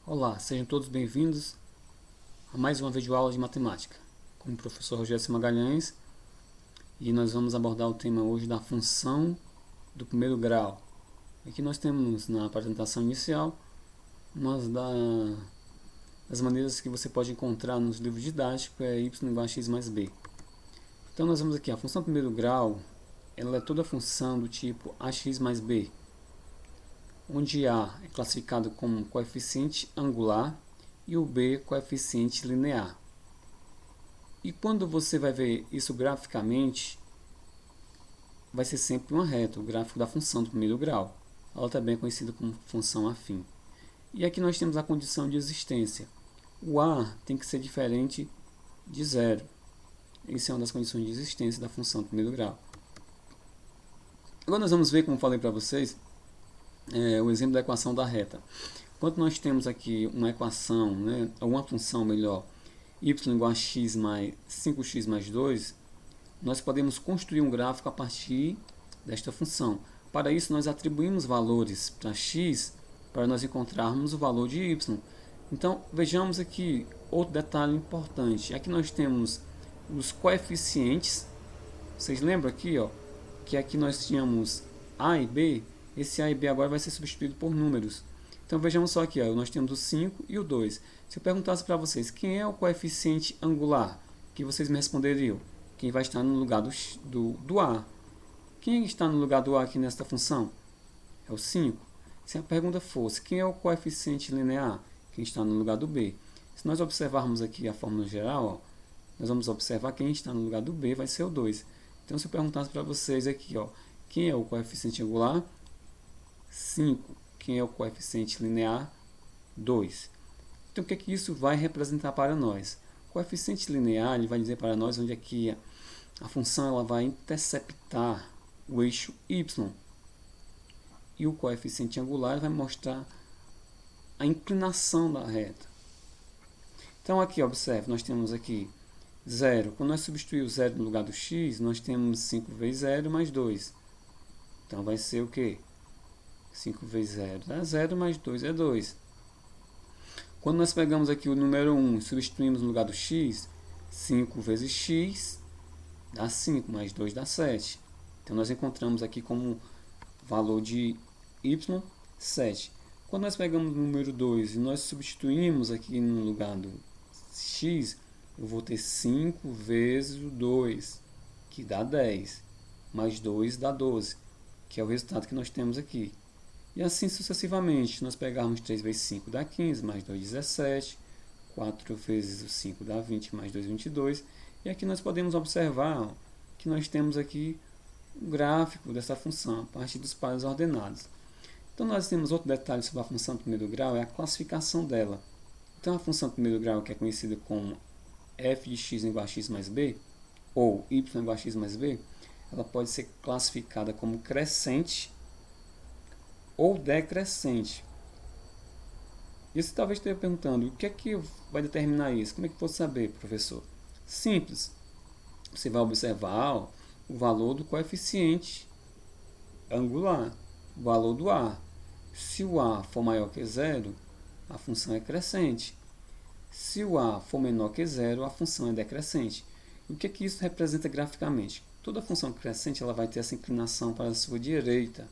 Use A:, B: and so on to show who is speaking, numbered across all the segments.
A: Olá, sejam todos bem-vindos a mais uma videoaula de matemática com o professor Rogério Magalhães, e nós vamos abordar o tema hoje da função do primeiro grau. Aqui nós temos na apresentação inicial das maneiras que você pode encontrar nos livros didáticos y igual a x mais b. Então nós vamos aqui, a função do primeiro grau, ela é toda função do tipo ax mais b, onde A é classificado como coeficiente angular e o B coeficiente linear. E quando você vai ver isso graficamente, vai ser sempre uma reta, o gráfico da função do primeiro grau. Ela também é conhecida como função afim. E aqui nós temos a condição de existência. O A tem que ser diferente de zero. Essa é uma das condições de existência da função do primeiro grau. Agora nós vamos ver, como falei para vocês, o exemplo da equação da reta. Quando nós temos aqui uma equação, uma função melhor, y igual a x mais 5x mais 2, nós podemos construir um gráfico a partir desta função. Para isso, nós atribuímos valores para x para nós encontrarmos o valor de y. Então, vejamos aqui outro detalhe importante. Aqui nós temos os coeficientes. Vocês lembram aqui, que aqui nós tínhamos a e b. Esse a e b agora vai ser substituído por números. Então vejamos só aqui, nós temos o 5 e o 2. Se eu perguntasse para vocês quem é o coeficiente angular, que vocês me responderiam? Quem vai estar no lugar do a. Quem está no lugar do a aqui nesta função? É o 5. Se a pergunta fosse quem é o coeficiente linear? Quem está no lugar do b. Se nós observarmos aqui a fórmula geral, nós vamos observar quem está no lugar do b vai ser o 2. Então se eu perguntasse para vocês aqui, quem é o coeficiente angular? 5. Quem é o coeficiente linear? 2. Então, o que é que isso vai representar para nós? O coeficiente linear ele vai dizer para nós onde é que a função ela vai interceptar o eixo y. E o coeficiente angular vai mostrar a inclinação da reta. Então, aqui, observe, nós temos aqui 0. Quando nós substituirmos o 0 no lugar do x, nós temos 5 vezes 0 mais 2. Então, vai ser o quê? 5 vezes 0 dá 0, mais 2 é 2. Quando nós pegamos aqui o número 1 e substituímos no lugar do x, 5 vezes x dá 5, mais 2 dá 7. Então, nós encontramos aqui como valor de y 7. Quando nós pegamos o número 2 e nós substituímos aqui no lugar do x, eu vou ter 5 vezes o 2, que dá 10, mais 2 dá 12, que é o resultado que nós temos aqui. E assim sucessivamente, nós pegarmos 3 vezes 5 dá 15, mais 2, 17, 4 vezes o 5 dá 20, mais 2, 22. E aqui nós podemos observar que nós temos aqui o gráfico dessa função, a partir dos pares ordenados. Então nós temos outro detalhe sobre a função do primeiro grau, é a classificação dela. Então a função do primeiro grau, que é conhecida como f de x igual a x mais b, ou y igual a x mais b, ela pode ser classificada como crescente ou decrescente. E você talvez esteja perguntando, o que é que vai determinar isso? Como é que eu vou saber, professor? Simples. Você vai observar o valor do coeficiente angular, o valor do a. Se o a for maior que zero, a função é crescente. Se o a for menor que zero, a função é decrescente. E o que é que isso representa graficamente? Toda função crescente ela vai ter essa inclinação para a sua direita.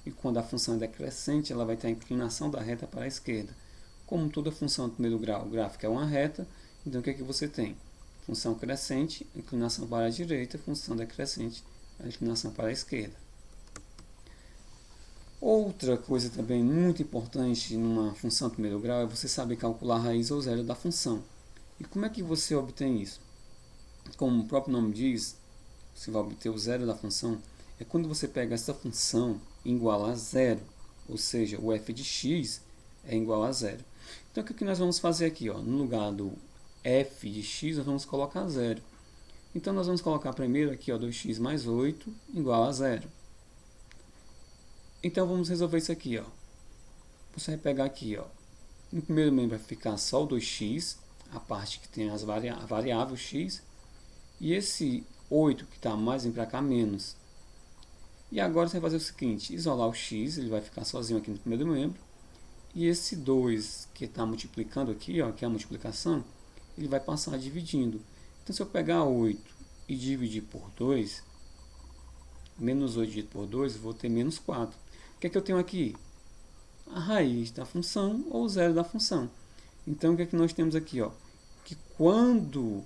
A: E quando a função é decrescente, ela vai ter a inclinação da reta para a esquerda. Como toda função do primeiro grau, o gráfico é uma reta, então o que é que você tem? Função crescente, inclinação para a direita, função decrescente, a inclinação para a esquerda. Outra coisa também muito importante numa função do primeiro grau é você saber calcular a raiz ou zero da função. E como é que você obtém isso? Como o próprio nome diz, você vai obter o zero da função, é quando você pega essa função igual a zero, ou seja, o f de x é igual a zero. Então, o que nós vamos fazer aqui? No lugar do f de x, nós vamos colocar zero. Então, nós vamos colocar primeiro aqui 2x mais 8 igual a zero. Então, vamos resolver isso aqui. Você vai pegar aqui, no primeiro membro vai ficar só o 2x, a parte que tem a variável x, e esse 8 que está mais vem para cá menos. E agora você vai fazer o seguinte, isolar o x, ele vai ficar sozinho aqui no primeiro membro, E esse 2 que está multiplicando aqui, ó, que é a multiplicação, ele vai passar dividindo. Então, se eu pegar 8 e dividir por 2, menos 8 dividido por 2, eu vou ter menos 4. O que é que eu tenho aqui? A raiz da função ou o zero da função. Então, o que é que nós temos aqui? Ó? Que quando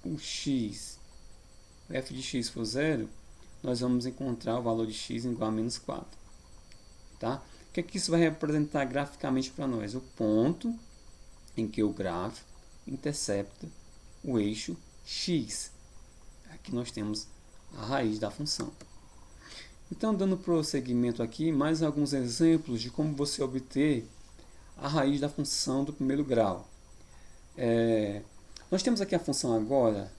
A: o x, o f de x for zero, nós vamos encontrar o valor de x igual a menos 4. Tá? O que é que isso vai representar graficamente para nós? O ponto em que o gráfico intercepta o eixo x. Aqui nós temos a raiz da função. Então, dando prosseguimento aqui, mais alguns exemplos de como você obter a raiz da função do primeiro grau. Nós temos aqui a função agora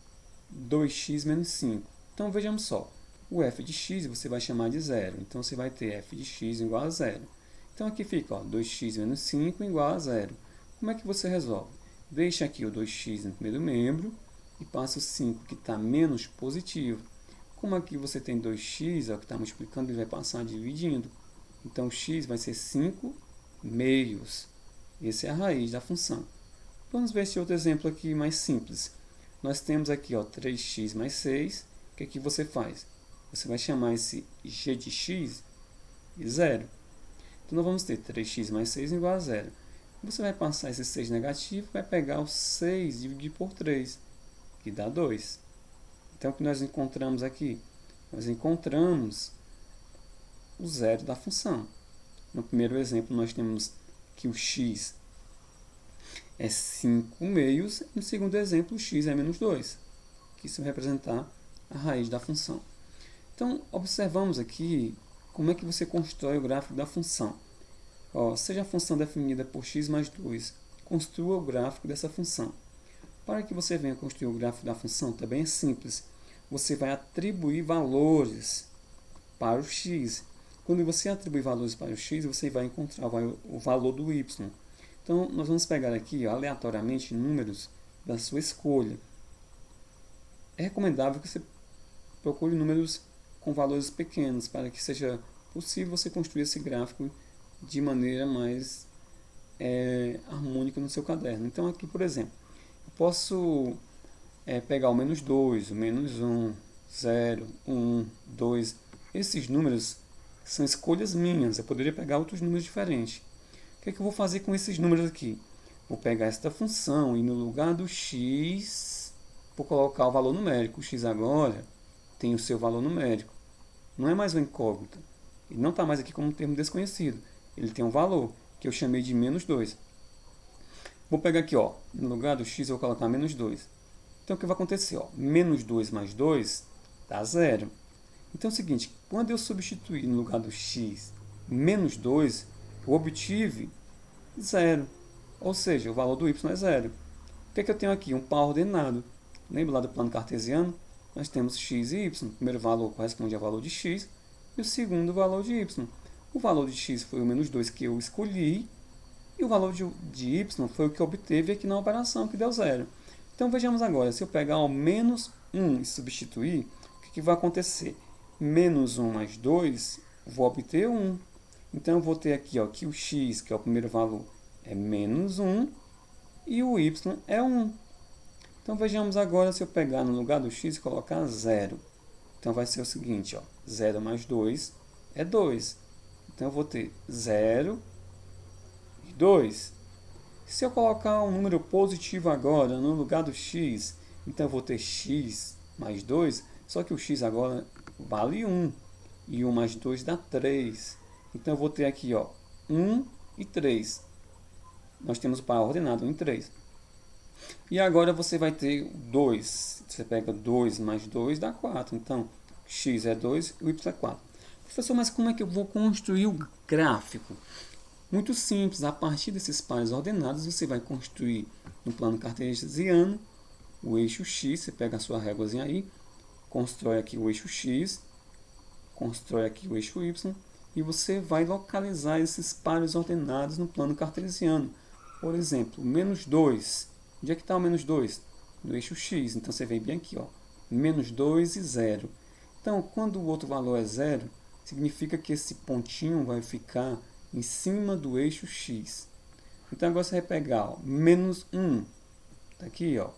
A: 2x menos 5. Então, vejamos só. O f de x você vai chamar de zero. Então, você vai ter f de x igual a zero. Então, aqui fica ó, 2x menos 5 igual a zero. Como é que você resolve? Deixa aqui o 2x no primeiro membro e passa o 5 que está menos positivo. Como aqui você tem 2x, é o que está multiplicando, ele vai passar dividindo. Então, x vai ser 5 meios. Essa é a raiz da função. Vamos ver esse outro exemplo aqui mais simples. Nós temos aqui ó, 3x mais 6. O que é que você faz? Você vai chamar esse g de x de zero. Então, nós vamos ter 3x mais 6 igual a zero. Você vai passar esse 6 negativo, vai pegar o 6 e dividir por 3, que dá 2. Então, o que nós encontramos aqui? Nós encontramos o zero da função. No primeiro exemplo, nós temos que o x é 5 meios. No segundo exemplo, o x é menos 2, que isso vai representar a raiz da função. Então, observamos aqui como é que você constrói o gráfico da função. Ó, seja a função definida por x mais 2, construa o gráfico dessa função. Para que você venha construir o gráfico da função, também é simples. Você vai atribuir valores para o x. Quando você atribuir valores para o x, você vai encontrar o valor do y. Então, nós vamos pegar aqui aleatoriamente números da sua escolha. É recomendável que você procure números com valores pequenos, para que seja possível você construir esse gráfico de maneira mais harmônica no seu caderno. Então, aqui, por exemplo, eu posso pegar o menos 2, o menos 1, 0, 1, 2. Esses números são escolhas minhas. Eu poderia pegar outros números diferentes. O que é que eu vou fazer com esses números aqui? Vou pegar esta função e no lugar do x, vou colocar o valor numérico. O x agora tem o seu valor numérico. Não é mais uma incógnita. Ele não está mais aqui como um termo desconhecido. Ele tem um valor, que eu chamei de menos 2. Vou pegar aqui, ó, no lugar do x eu vou colocar menos 2. Então, o que vai acontecer? Ó, menos 2 mais 2 dá 0. Então, é o seguinte, quando eu substituir no lugar do x menos 2, eu obtive 0. Ou seja, o valor do y é 0. O que é que eu tenho aqui? Um par ordenado. Lembra lá do plano cartesiano? Nós temos x e y. O primeiro valor corresponde ao valor de x e o segundo valor de y. O valor de x foi o menos 2 que eu escolhi e o valor de y foi o que eu obteve aqui na operação, que deu 0. Então, vejamos agora, se eu pegar o menos 1 e substituir, o que vai acontecer? Menos 1 mais 2, vou obter 1. Então, eu vou ter aqui ó, que o x, que é o primeiro valor, é menos 1 e o y é 1. Então, vejamos agora se eu pegar no lugar do x e colocar 0. Então, vai ser o seguinte, ó, 0 mais 2 é 2. Então, eu vou ter 0 e 2. Se eu colocar um número positivo agora no lugar do x, então eu vou ter x mais 2, só que o x agora vale 1. E 1 mais 2 dá 3. Então, eu vou ter aqui ó, 1 e 3. Nós temos o par ordenado 1 e 3. E agora você vai ter 2. Você pega 2 mais 2 dá 4. Então, x é 2 e o y é 4. Professor, mas como é que eu vou construir o gráfico? Muito simples. A partir desses pares ordenados, você vai construir no plano cartesiano o eixo x. Você pega a sua réguazinha aí, constrói aqui o eixo x, constrói aqui o eixo y, e você vai localizar esses pares ordenados no plano cartesiano. Por exemplo, menos 2. Onde é que está o menos 2? No eixo x. Então, você vem bem aqui, ó, menos 2 e 0. Então, quando o outro valor é 0, significa que esse pontinho vai ficar em cima do eixo x. Então agora você vai pegar, ó, menos 1, tá aqui, ó,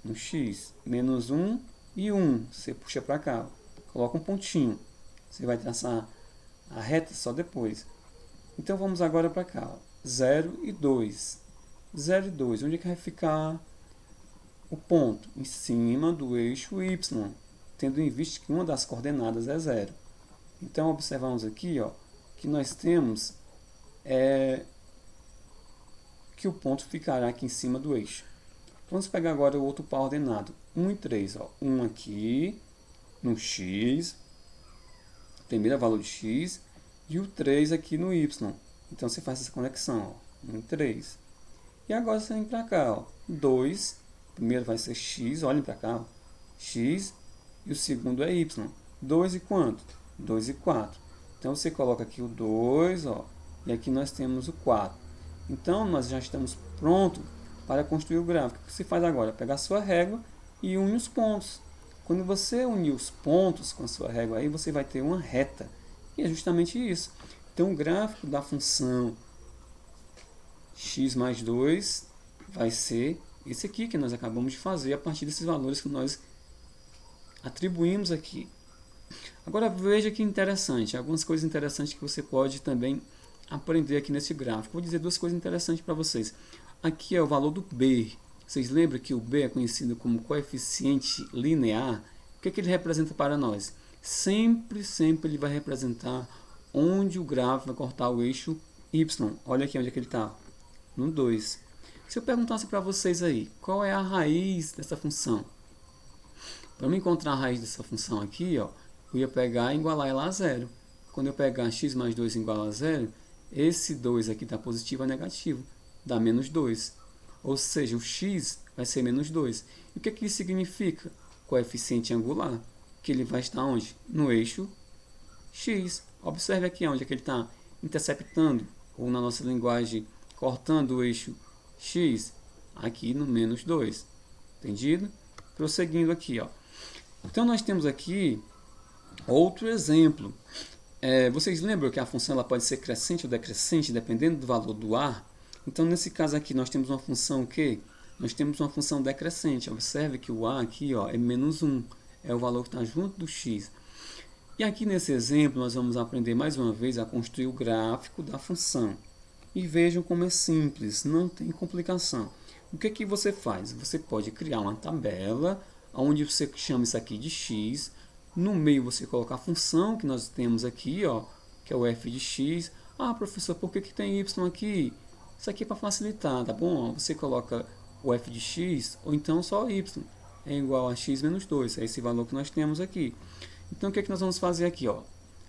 A: no x, menos 1 e 1, você puxa para cá, ó, coloca um pontinho, você vai traçar a reta só depois. Então vamos agora para cá, ó, 0 e 2. 0 e 2, onde é que vai ficar o ponto? Em cima do eixo y, tendo em vista que uma das coordenadas é 0. Então observamos aqui, ó, que nós temos que o ponto ficará aqui em cima do eixo. Vamos pegar agora o outro par ordenado, 1 e 3. Ó. 1 aqui no x, primeiro valor de x, e o 3 aqui no y. Então você faz essa conexão, ó, 1 e 3. E agora você vem para cá, ó, 2, primeiro vai ser x, olhem para cá, ó, x, e o segundo é y. 2 e quanto? 2 e 4. Então você coloca aqui o 2, ó, e aqui nós temos o 4. Então nós já estamos prontos para construir o gráfico. O que você faz agora? Pegar a sua régua e une os pontos. Quando você unir os pontos com a sua régua, aí você vai ter uma reta. E é justamente isso. Então o gráfico da função x mais 2 vai ser esse aqui que nós acabamos de fazer a partir desses valores que nós atribuímos aqui. Agora veja que interessante, algumas coisas interessantes que você pode também aprender aqui nesse gráfico. Vou dizer duas coisas interessantes para vocês. Aqui é o valor do b. Vocês lembram que o b é conhecido como coeficiente linear? O que é que ele representa para nós? Sempre ele vai representar onde o gráfico vai cortar o eixo y. Olha aqui onde é que ele está, no 2. Se eu perguntasse para vocês aí, qual é a raiz dessa função? Para eu encontrar a raiz dessa função aqui, ó, eu ia pegar e igualar ela a 0. Quando eu pegar x mais 2 igual a 0, esse 2 aqui está positivo a negativo, dá menos 2. Ou seja, o x vai ser menos 2. E o que isso significa? Coeficiente angular, que ele vai estar onde? No eixo x. Observe aqui onde é que ele está interceptando, ou na nossa linguagem, cortando o eixo x, aqui no menos 2. Entendido? Prosseguindo aqui, ó. Então nós temos aqui outro exemplo. Vocês lembram que a função ela pode ser crescente ou decrescente, dependendo do valor do a? Então, nesse caso aqui, nós temos uma função que? Nós temos uma função decrescente. Observe que o a aqui, ó, é menos 1. É o valor que está junto do x. E aqui nesse exemplo, nós vamos aprender mais uma vez a construir o gráfico da função. E vejam como é simples, não tem complicação. O que que você faz? Você pode criar uma tabela, onde você chama isso aqui de x. No meio você coloca a função que nós temos aqui, ó, que é o f de x. Ah, professor, por que tem y aqui? Isso aqui é para facilitar, tá bom? Você coloca o f de x, ou então só y, é igual a x menos 2. É esse valor que nós temos aqui. Então, o que é que nós vamos fazer aqui, ó?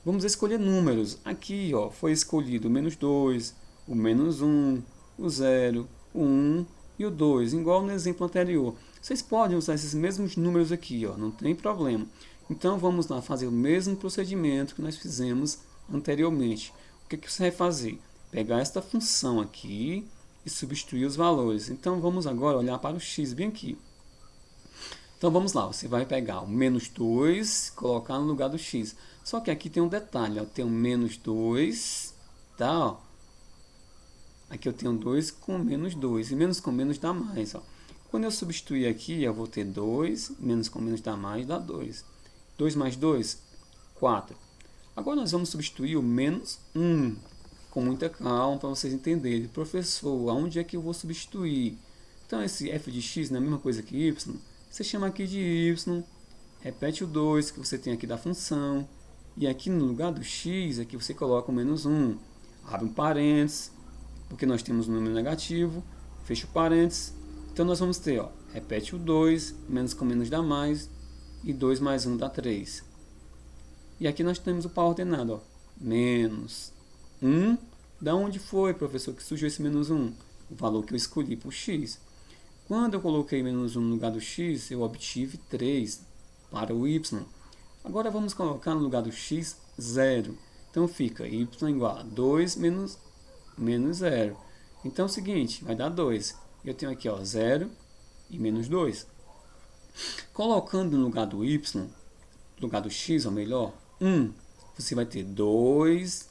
A: Vamos escolher números. Aqui, ó, foi escolhido o menos 2, o menos 1, o 0, o 1 e o 2, igual no exemplo anterior. Vocês podem usar esses mesmos números aqui, ó, não tem problema. Então, vamos lá fazer o mesmo procedimento que nós fizemos anteriormente. O que você vai fazer? Pegar esta função aqui e substituir os valores. Então, vamos agora olhar para o x bem aqui. Então, vamos lá. Você vai pegar o menos 2 colocar no lugar do x. Só que aqui tem um detalhe. Ó, tem o menos 2, tá? Ó. Aqui eu tenho 2 com menos 2. E menos com menos dá mais. Ó. Quando eu substituir aqui, eu vou ter 2. Menos com menos dá mais, dá 2. 2 mais 2, 4. Agora nós vamos substituir o menos 1. Com muita calma para vocês entenderem. Professor, aonde é que eu vou substituir? Então esse f de x não é a mesma coisa que y. Você chama aqui de y. Repete o 2 que você tem aqui da função. E aqui no lugar do x, aqui você coloca o menos 1. Abre um parênteses, porque nós temos um número negativo. Fecha o parênteses. Então nós vamos ter, ó, repete o 2, menos com menos dá mais. E 2 mais 1 dá 3. E aqui nós temos o par ordenado, ó, menos 1. Da onde foi, professor, que surgiu esse menos 1? O valor que eu escolhi para o x. Quando eu coloquei menos 1 no lugar do x, eu obtive 3 para o y. Agora vamos colocar no lugar do x 0. Então fica y igual a 2 menos 0. Então é o seguinte, vai dar 2. Eu tenho aqui, ó, 0 e menos 2. Colocando no lugar do y, no lugar do x, ou melhor, 1, você vai ter 2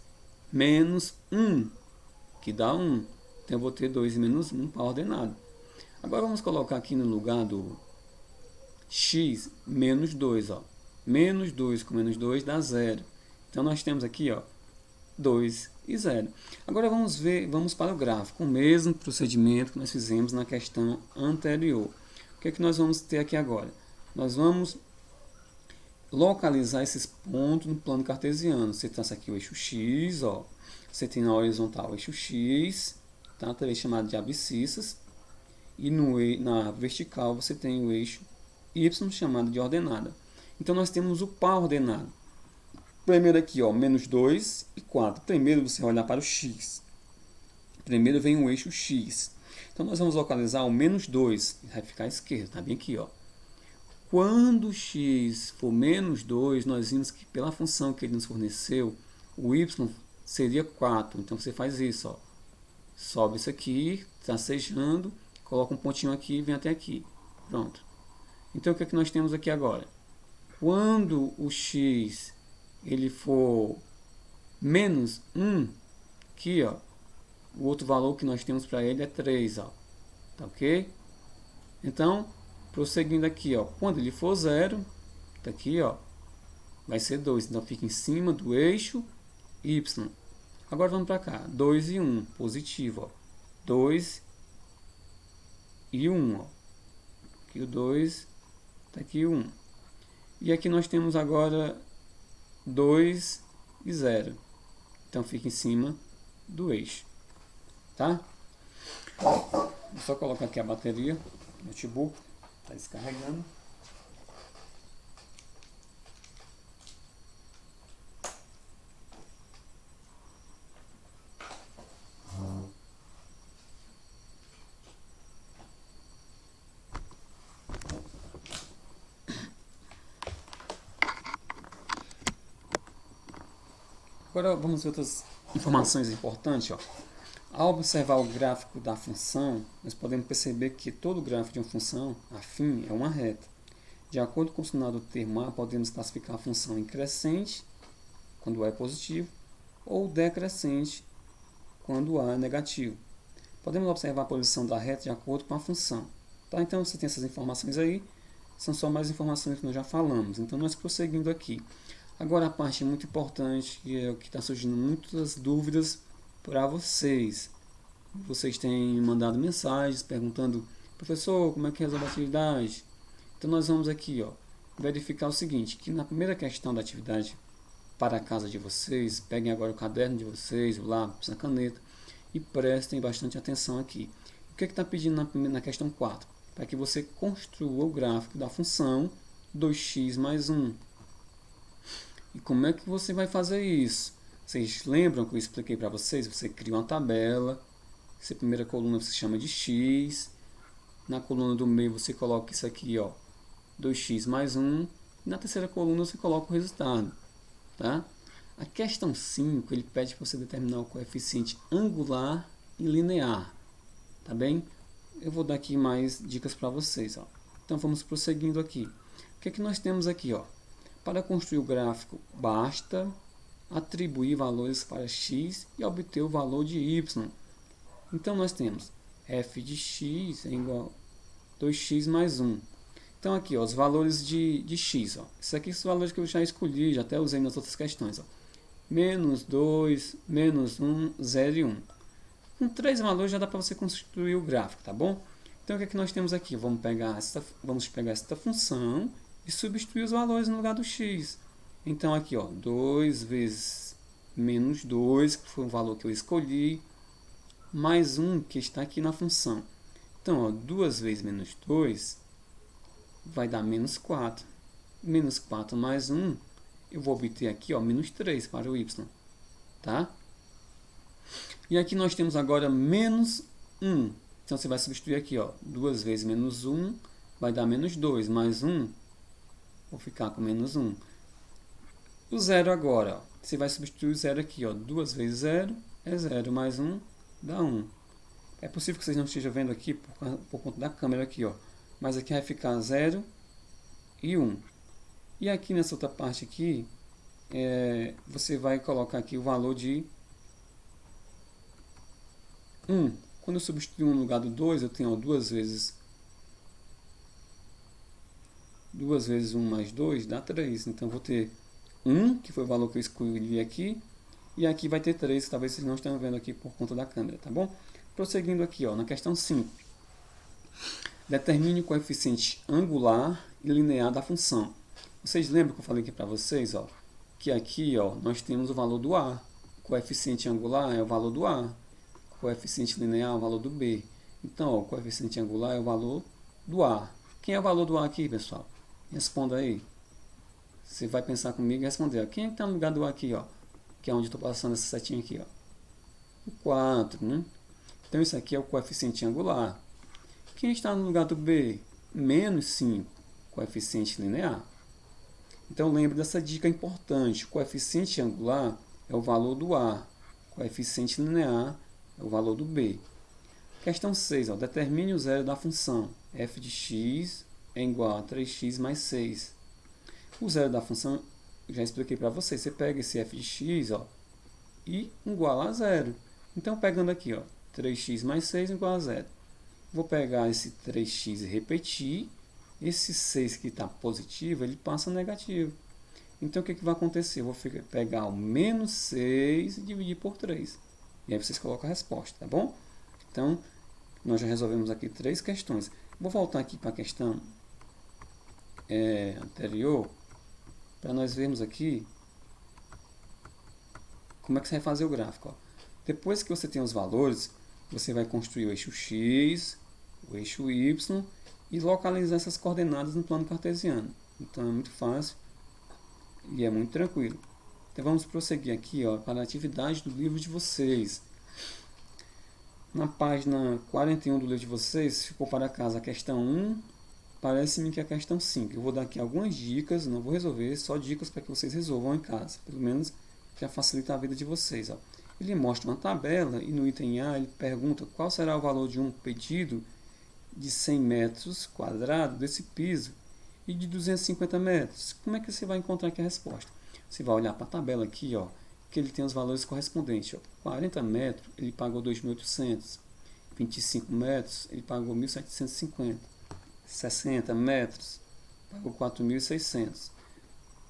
A: menos 1, que dá 1. Então eu vou ter 2 menos 1 para ordenado. Agora vamos colocar aqui no lugar do x menos 2. Ó. Menos 2 com menos 2 dá 0. Então nós temos aqui 2 e 0. Agora vamos para o gráfico, o mesmo procedimento que nós fizemos na questão anterior. O que é que nós vamos ter aqui agora? Nós vamos localizar esses pontos no plano cartesiano. Você traça aqui o eixo x, você tem na horizontal o eixo x, tá? Também chamado de abscissas, e na vertical você tem o eixo y, chamado de ordenada. Então nós temos o par ordenado. Primeiro aqui, menos 2 e 4. Primeiro você vai olhar para o x. Primeiro vem o eixo x. Então nós vamos localizar o menos 2, vai ficar à esquerda, tá bem aqui, Quando x for menos 2, nós vimos que pela função que ele nos forneceu, o y seria 4. Então você faz isso, sobe isso aqui, tracejando, coloca um pontinho aqui e vem até aqui. Pronto. Então o que é que nós temos aqui agora? Quando o x ele for menos 1, aqui, o outro valor que nós temos para ele é 3, tá ok? Então, prosseguindo aqui, quando ele for 0, tá aqui, vai ser 2, então fica em cima do eixo y. Agora vamos para cá, 2 e 1, positivo, 2 e 1, aqui o 2, tá aqui o 1. E aqui nós temos agora 2 e 0. Então fica em cima do eixo. Tá? Vou só colocar aqui a bateria. O notebook está descarregando. Agora vamos ver outras informações importantes. Ao observar o gráfico da função, nós podemos perceber que todo gráfico de uma função afim é uma reta. De acordo com o sinal do termo A, podemos classificar a função em crescente, quando A é positivo, ou decrescente, quando A é negativo. Podemos observar a posição da reta de acordo com a função. Tá? Então, você tem essas informações aí, são só mais informações que nós já falamos. Então, nós prosseguindo aqui. Agora a parte muito importante, que é o que está surgindo muitas dúvidas para vocês. Vocês têm mandado mensagens perguntando, professor, como é que resolve a atividade? Então nós vamos aqui verificar o seguinte, que na primeira questão da atividade para a casa de vocês, peguem agora o caderno de vocês, o lápis, a caneta e prestem bastante atenção aqui. O que está pedindo na questão 4? Para que você construa o gráfico da função 2x mais 1. E como é que você vai fazer isso? Vocês lembram que eu expliquei para vocês? Você cria uma tabela. Essa primeira coluna você chama de x. Na coluna do meio você coloca isso aqui, 2x mais 1. E na terceira coluna você coloca o resultado. Tá? A questão 5, ele pede para você determinar o coeficiente angular e linear. Tá bem? Eu vou dar aqui mais dicas para vocês. Então vamos prosseguindo aqui. O que é que nós temos aqui? Para construir o gráfico, basta atribuir valores para x e obter o valor de y. Então, nós temos f de x é igual a 2x mais 1. Então, aqui, os valores de x. Isso aqui são os valores que eu já escolhi, já até usei nas outras questões. Menos 2, menos 1, 0 e 1. Com 3 valores já dá para você construir o gráfico, tá bom? Então, o que é que nós temos aqui? Vamos pegar esta função e substituir os valores no lugar do x. Então, aqui, 2 vezes menos 2, que foi o valor que eu escolhi, mais 1, que está aqui na função. Então, 2 vezes menos 2 vai dar menos 4. Menos 4 mais 1, eu vou obter aqui, menos 3 para o y. Tá? E aqui nós temos agora menos 1. Então, você vai substituir aqui, 2 vezes menos 1 vai dar menos 2, mais 1, vou ficar com menos 1. O 0 agora, você vai substituir o 0 aqui. 2 vezes 0 é 0, mais 1 dá 1. É possível que vocês não estejam vendo aqui por conta da câmera aqui. Mas aqui vai ficar 0 e 1. E aqui nessa outra parte aqui, você vai colocar aqui o valor de 1. Quando eu substituir 1 no lugar do 2, eu tenho 2 vezes 1 mais 2 dá 3. Então, eu vou ter 1, que foi o valor que eu escolhi aqui, e aqui vai ter 3, que talvez vocês não estejam vendo aqui por conta da câmera, tá bom? Prosseguindo aqui, ó, na questão 5. Determine o coeficiente angular e linear da função. Vocês lembram que eu falei aqui para vocês, ó, que aqui, ó, nós temos o valor do A. O coeficiente angular é o valor do A. O coeficiente linear é o valor do B. Então, ó, o coeficiente angular é o valor do A. Quem é o valor do A aqui, pessoal? Responda aí. Você vai pensar comigo e responder. Ó. Quem é que está no lugar do A aqui, ó? Que é onde eu estou passando essa setinha aqui, ó. O 4, né? Então, isso aqui é o coeficiente angular. Quem está no lugar do B? Menos 5, coeficiente linear. Então, lembre dessa dica importante. O coeficiente angular é o valor do A. O coeficiente linear é o valor do B. Questão 6. Ó, determine o zero da função f de x é igual a 3x mais 6. O zero da função, já expliquei para vocês. Você pega esse f de x, ó, e iguala a zero. Então, pegando aqui, ó, 3x mais 6 igual a zero. Vou pegar esse 3x e repetir. Esse 6 que está positivo, ele passa negativo. Então, o que vai acontecer? Eu vou pegar o menos 6 e dividir por 3. E aí vocês colocam a resposta, tá bom? Então, nós já resolvemos aqui 3 questões. Vou voltar aqui para a questão anterior, para nós vermos aqui como é que você vai fazer o gráfico. Ó. Depois que você tem os valores, você vai construir o eixo X, o eixo Y e localizar essas coordenadas no plano cartesiano. Então é muito fácil e é muito tranquilo. Então vamos prosseguir aqui, ó, para a atividade do livro de vocês. Na página 41 do livro de vocês, ficou para casa a questão 1, parece-me que é a questão 5. Eu vou dar aqui algumas dicas, não vou resolver, só dicas para que vocês resolvam em casa. Pelo menos já facilita a vida de vocês. Ó. Ele mostra uma tabela e no item A ele pergunta qual será o valor de um pedido de 100 metros quadrados desse piso e de 250 metros. Como é que você vai encontrar aqui a resposta? Você vai olhar para a tabela aqui, ó, que ele tem os valores correspondentes. Ó. 40 metros, ele pagou 2.800. 25 metros, ele pagou 1.750. 60 metros, pagou 4.600.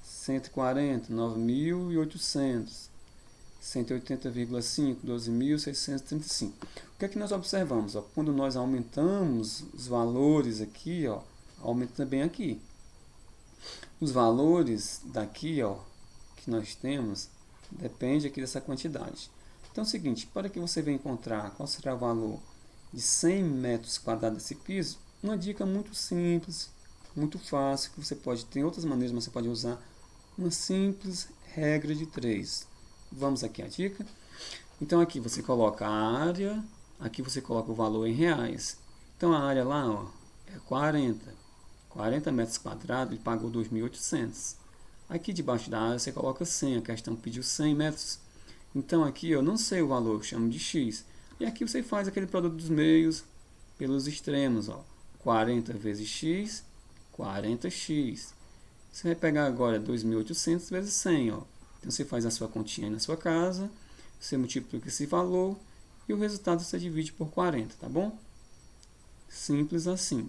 A: 140, 9.800. 180,5, 12.635. O que é que nós observamos? Ó? Quando nós aumentamos os valores aqui, ó, aumenta também aqui. Os valores daqui, ó, que nós temos, depende aqui dessa quantidade. Então é o seguinte, para que você venha encontrar qual será o valor de 100 metros quadrados desse piso, uma dica muito simples, muito fácil, que você pode ter outras maneiras, mas você pode usar uma simples regra de 3. Vamos aqui a dica. Então aqui você coloca a área, aqui você coloca o valor em reais. Então a área lá, ó, é 40 metros quadrados, ele pagou 2.800. Aqui debaixo da área você coloca 100, a questão pediu 100 metros. Então aqui eu não sei o valor, eu chamo de x. E aqui você faz aquele produto dos meios pelos extremos, ó. 40 vezes x, 40x. Você vai pegar agora 2.800 vezes 100, ó. Então você faz a sua continha aí na sua casa, você multiplica esse valor e o resultado você divide por 40, tá bom? Simples assim.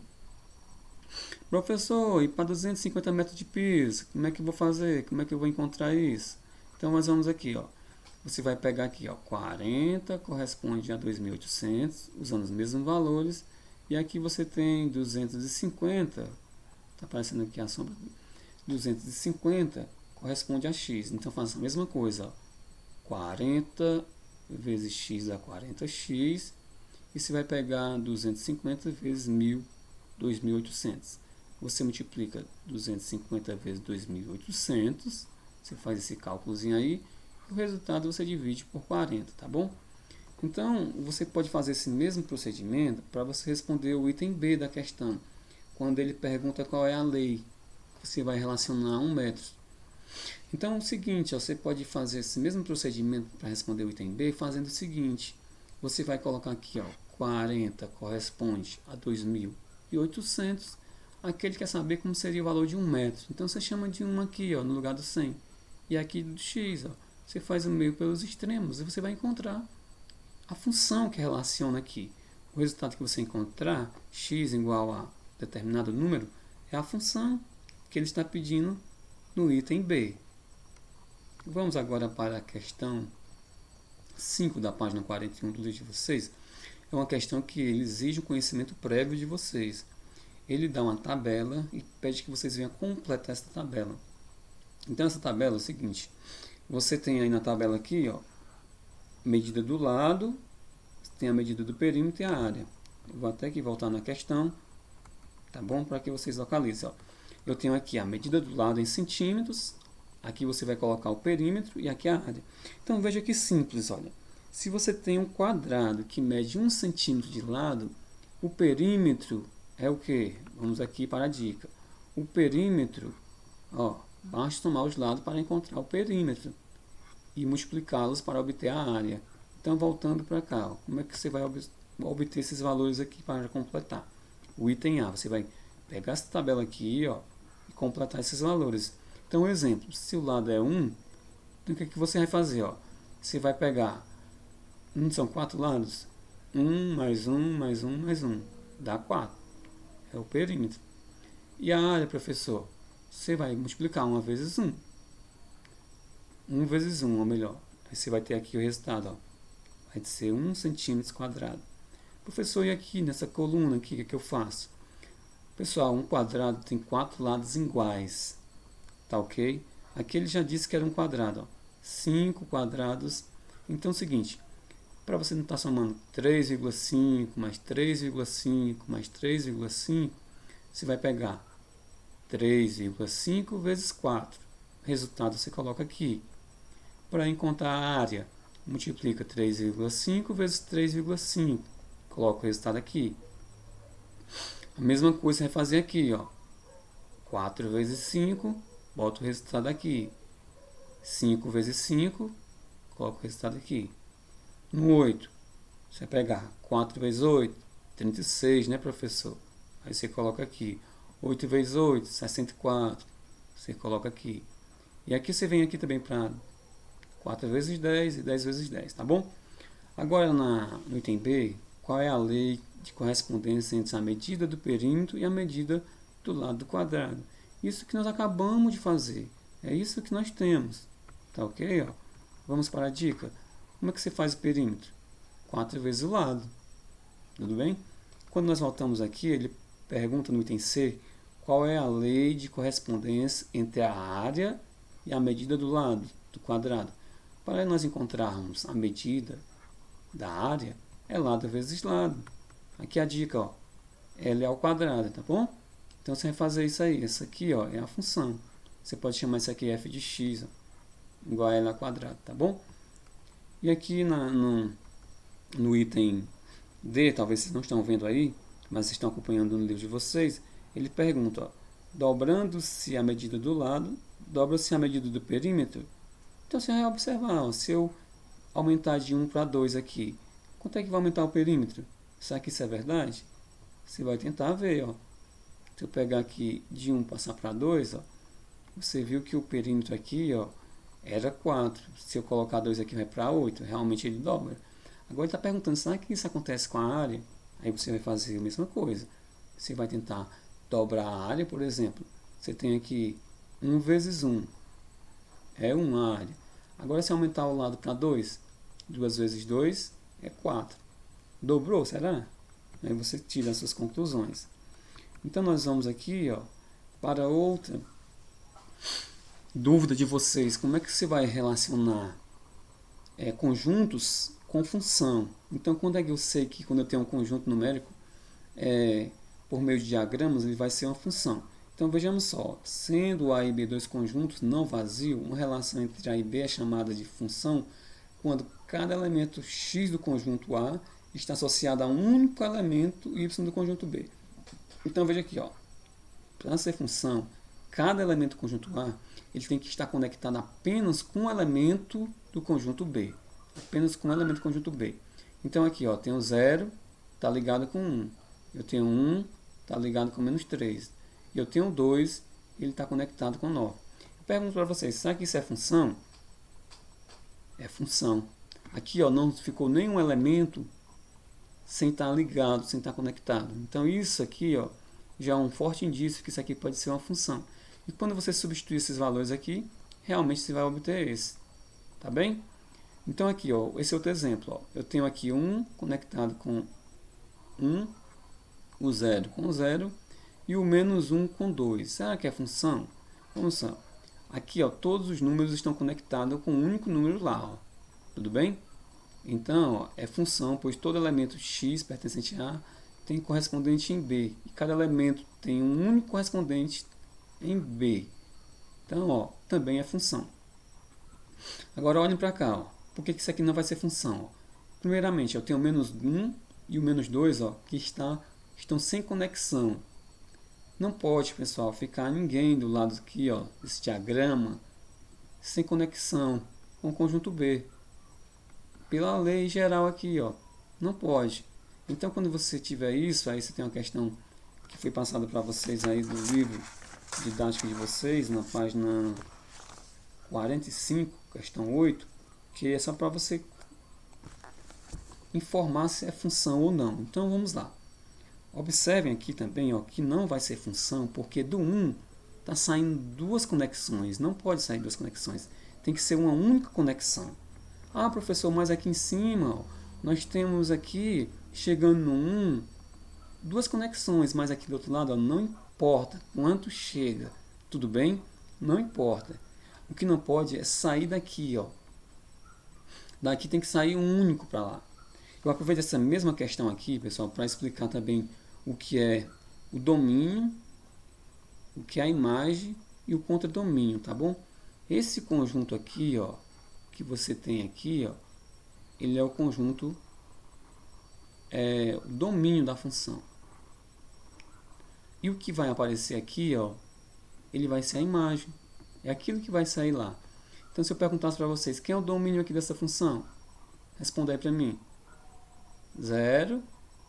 A: Professor, e para 250 metros de piso, como é que eu vou fazer? Como é que eu vou encontrar isso? Então nós vamos aqui, ó. Você vai pegar aqui, ó, 40 corresponde a 2.800, usando os mesmos valores. E aqui você tem 250, está aparecendo aqui a sombra, 250 corresponde a x. Então faça a mesma coisa, ó. 40 vezes x dá 40x. E você vai pegar 250 vezes 2.800. Você multiplica 250 vezes 2.800. Você faz esse cálculozinho aí. O resultado você divide por 40, tá bom? Então, você pode fazer esse mesmo procedimento para você responder o item B da questão. Quando ele pergunta qual é a lei, você vai relacionar 1 metro. Então, é o seguinte, ó, você pode fazer esse mesmo procedimento para responder o item B fazendo o seguinte. Você vai colocar aqui, ó, 40 corresponde a 2.800. Aqui ele quer saber como seria o valor de 1 metro. Então, você chama de 1 aqui, ó, no lugar do 100. E aqui do x, ó, você faz o meio pelos extremos e você vai encontrar a função que relaciona aqui. O resultado que você encontrar, x igual a determinado número, é a função que ele está pedindo no item B. Vamos agora para a questão 5 da página 41 do livro de vocês. É uma questão que ele exige o conhecimento prévio de vocês. Ele dá uma tabela e pede que vocês venham completar essa tabela. Então, essa tabela é o seguinte. Você tem aí na tabela aqui, ó, medida do lado, tem a medida do perímetro e a área. Eu vou até aqui voltar na questão, tá bom? Para que vocês localizem. Ó. Eu tenho aqui a medida do lado em centímetros, aqui você vai colocar o perímetro e aqui a área. Então, veja que simples, olha. Se você tem um quadrado que mede 1 centímetro de lado, o perímetro é o quê? Vamos aqui para a dica. O perímetro, ó, basta somar os lados para encontrar o perímetro e multiplicá-los para obter a área. Então, voltando para cá, ó, como é que você vai obter esses valores aqui para completar? O item A, você vai pegar essa tabela aqui, ó, e completar esses valores. Então, exemplo, se o lado é 1, então o que, que você vai fazer? Ó? Você vai pegar, são 4 lados, 1 mais 1 mais 1 mais 1, dá 4. É o perímetro. E a área, professor? Você vai multiplicar 1 vezes 1. 1 vezes 1, ou melhor. Aí você vai ter aqui o resultado, ó. Vai ser 1 centímetro quadrado. Professor, e aqui nessa coluna aqui, o que eu faço? Pessoal, um quadrado tem 4 lados iguais. Tá ok? Aqui ele já disse que era um quadrado. Ó. 5 quadrados. Então é o seguinte. Para você não estar somando 3,5 mais 3,5 mais 3,5, você vai pegar 3,5 vezes 4. Resultado você coloca aqui. Para encontrar a área, multiplica 3,5 vezes 3,5. Coloca o resultado aqui. A mesma coisa você vai fazer aqui, ó. 4 vezes 5, bota o resultado aqui. 5 vezes 5, coloca o resultado aqui. No 8, você vai pegar 4 vezes 8, 36, né, professor? Aí você coloca aqui. 8 vezes 8, 64. Você coloca aqui. E aqui você vem aqui também para 4 vezes 10 e 10 vezes 10, tá bom? Agora, no item B, qual é a lei de correspondência entre a medida do perímetro e a medida do lado do quadrado? Isso que nós acabamos de fazer. É isso que nós temos. Tá ok? Ó? Vamos para a dica. Como é que você faz o perímetro? 4 vezes o lado. Tudo bem? Quando nós voltamos aqui, ele pergunta no item C qual é a lei de correspondência entre a área e a medida do lado do quadrado. Para nós encontrarmos a medida da área, é lado vezes lado. Aqui a dica, ó, L ao quadrado, tá bom? Então você vai fazer isso aí. Essa aqui, ó, é a função. Você pode chamar isso aqui f de x, ó, igual a L ao quadrado, tá bom? E aqui no item D, talvez vocês não estão vendo aí, mas estão acompanhando no livro de vocês, ele pergunta, ó, dobrando-se a medida do lado, dobra-se a medida do perímetro. Então você vai observar, ó, se eu aumentar de 1 para 2 aqui, quanto é que vai aumentar o perímetro? Será que isso é verdade? Você vai tentar ver, ó. Se eu pegar aqui de 1 passar para 2, ó, você viu que o perímetro aqui, ó, era 4. Se eu colocar 2 aqui, vai para 8. Realmente ele dobra. Agora ele está perguntando, será que isso acontece com a área? Aí você vai fazer a mesma coisa. Você vai tentar dobrar a área, por exemplo. Você tem aqui 1 vezes 1. É 1 a área. Agora se aumentar o lado para 2, 2 vezes 2 é 4. Dobrou, será? Aí você tira as suas conclusões. Então nós vamos aqui, ó, para outra dúvida de vocês. Como é que você vai relacionar conjuntos com função? Então quando é que eu sei que quando eu tenho um conjunto numérico, por meio de diagramas, ele vai ser uma função? Então vejamos só, sendo A e B dois conjuntos não vazios, uma relação entre A e B é chamada de função quando cada elemento x do conjunto A está associado a um único elemento y do conjunto B. Então veja aqui, ó, para ser função, cada elemento do conjunto A ele tem que estar conectado apenas com um elemento do conjunto B. Apenas com um elemento do conjunto B. Então aqui, ó, tenho 0, está ligado com 1. Eu tenho 1, está ligado com menos 3. E eu tenho 2, ele está conectado com 9. Eu pergunto para vocês, será que isso é função? É função. Aqui, ó, não ficou nenhum elemento sem estar ligado, sem estar conectado. Então isso aqui, ó, já é um forte indício que isso aqui pode ser uma função. E quando você substituir esses valores aqui, realmente você vai obter esse. Tá bem? Então aqui, ó, esse é outro exemplo. Ó. Eu tenho aqui 1 conectado com 1, o 0 com 0 e o menos 1 com 2. Será que é função? Vamos lá. Aqui, ó, todos os números estão conectados com um único número lá. Ó. Tudo bem? Então, ó, é função, pois todo elemento x pertencente a tem correspondente em B. E cada elemento tem um único correspondente em B. Então, ó, também é função. Agora, olhem para cá. Ó. Por que isso aqui não vai ser função? Ó? Primeiramente, eu tenho o menos 1 e o menos 2 ó, que estão sem conexão. Não pode, pessoal, ficar ninguém do lado aqui, ó, desse diagrama, sem conexão com o conjunto B. Pela lei geral aqui, ó, não pode. Então, quando você tiver isso, aí você tem uma questão que foi passada para vocês aí do livro didático de vocês, na página 45, questão 8, que é só para você informar se é função ou não. Então, vamos lá. Observem aqui também, ó, que não vai ser função, porque do 1 está saindo duas conexões. Não pode sair duas conexões. Tem que ser uma única conexão. Ah, professor, mas aqui em cima, ó, nós temos aqui, chegando no 1, duas conexões, mas aqui do outro lado, ó, não importa quanto chega. Tudo bem? Não importa. O que não pode é sair daqui, ó. Daqui tem que sair um único para lá. Eu aproveito essa mesma questão aqui, pessoal, para explicar também o que é o domínio, o que é a imagem e o contradomínio, tá bom? Esse conjunto aqui, ó, que você tem aqui, ó, ele é o conjunto, o domínio da função. E o que vai aparecer aqui, ó, ele vai ser a imagem. É aquilo que vai sair lá. Então, se eu perguntasse para vocês, quem é o domínio aqui dessa função? Responda aí para mim. 0,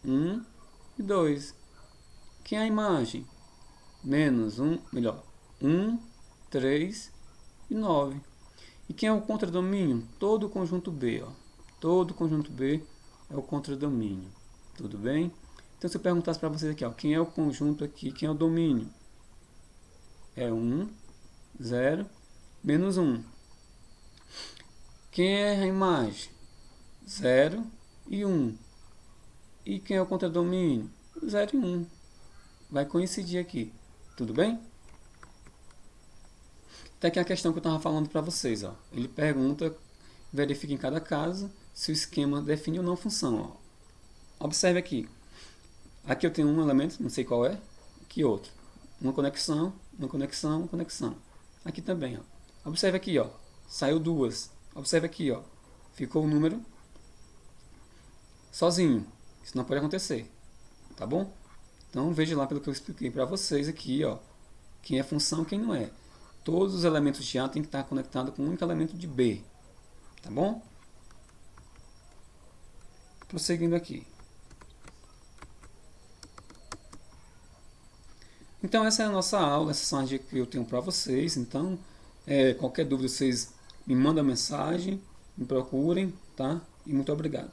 A: 1 e 2. Quem é a imagem? Menos 1, melhor, 1, 3 e 9. E quem é o contradomínio? Todo o conjunto B. Ó. Todo o conjunto B é o contradomínio. Tudo bem? Então, se eu perguntasse para vocês aqui, ó, quem é o conjunto aqui? Quem é o domínio? É 1, 0, menos 1. Quem é a imagem? 0 e 1. E quem é o contradomínio? 0 e 1. Vai coincidir aqui. Tudo bem? Até aqui a questão que eu estava falando para vocês. Ó. Ele pergunta, verifica em cada caso se o esquema define ou não função. Ó. Observe aqui. Aqui eu tenho um elemento, não sei qual é. Aqui outro. Uma conexão, uma conexão, uma conexão. Aqui também. Ó. Observe aqui. Ó. Saiu duas. Observe aqui. Ó. Ficou o número sozinho. Isso não pode acontecer. Tá bom? Então veja lá pelo que eu expliquei para vocês aqui. Ó. Quem é função e quem não é. Todos os elementos de A têm que estar conectados com um único elemento de B. Tá bom? Prosseguindo aqui. Então essa é a nossa aula, essas são as dicas que eu tenho para vocês. Então, qualquer dúvida vocês me mandam mensagem, me procurem, tá? E muito obrigado.